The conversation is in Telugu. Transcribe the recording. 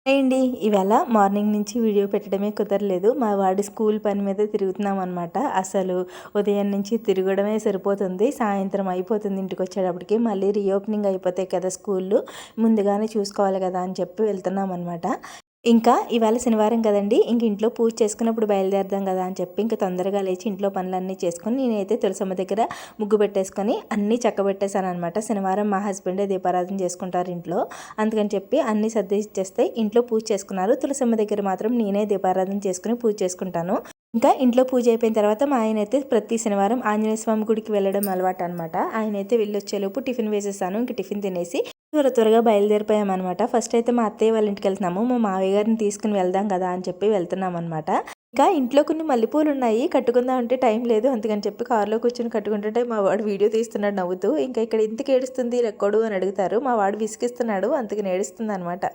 అండి ఇవాళ మార్నింగ్ నుంచి వీడియో పెట్టడమే కుదరలేదు. మా వాడి స్కూల్ పని మీద తిరుగుతున్నాం అనమాట. అసలు ఉదయం నుంచి తిరగడమే సరిపోతుంది. సాయంత్రం అయిపోతుంది ఇంటికి వచ్చేటప్పటికి. మళ్ళీ రీఓపెనింగ్ అయిపోతాయి కదా స్కూళ్ళు, ముందుగానే చూసుకోవాలి కదా అని చెప్పి వెళ్తున్నాం అనమాట. ఇంకా ఇవాళ శనివారం కదండి, ఇంక ఇంట్లో పూజ చేసుకున్నప్పుడు బయలుదేరదాం కదా అని చెప్పి ఇంక తొందరగా లేచి ఇంట్లో పనులన్నీ చేసుకొని నేనైతే తులసమ్మ దగ్గర ముగ్గు పెట్టేసుకొని అన్నీ చక్కబెట్టేశాను అనమాట. శనివారం మా హస్బెండే దీపారాధన చేసుకుంటారు ఇంట్లో, అందుకని చెప్పి అన్నీ సర్ది ఇచ్చేస్తే ఇంట్లో పూజ చేసుకున్నారు. తులసమ్మ దగ్గర మాత్రం నేనే దీపారాధన చేసుకుని పూజ చేసుకుంటాను. ఇంకా ఇంట్లో పూజ అయిపోయిన తర్వాత మా ఆయన అయితే ప్రతి శనివారం ఆంజనేయ స్వామి గుడికి వెళ్ళడం అలవాటు అనమాట. ఆయన అయితే వెళ్ళొచ్చేలోపు టిఫిన్ వేసేసాను. ఇంక టిఫిన్ తినేసి త్వరగా బయలుదేరిపోయామన్నమాట. ఫస్ట్ అయితే మా అత్తయ్య వాళ్ళ ఇంటికి వెళ్తున్నాము. మా మావయ్య గారిని తీసుకుని వెళ్దాం కదా అని చెప్పి వెళ్తున్నాం అనమాట. ఇంకా ఇంట్లో కొన్ని మల్లెపూలు ఉన్నాయి, కట్టుకుందాం అంటే టైం లేదు, అందుకని చెప్పి కారులో కూర్చొని కట్టుకుంటుంటే మా వాడు వీడియో తీస్తున్నాడు నవ్వుతూ. ఇంకా ఇక్కడ ఇంతకు ఏడుస్తుంది రెక్కడు అని అడుగుతారు. మా వాడు విసిగిస్తున్నాడు, అందుకని ఏడుస్తుంది అనమాట.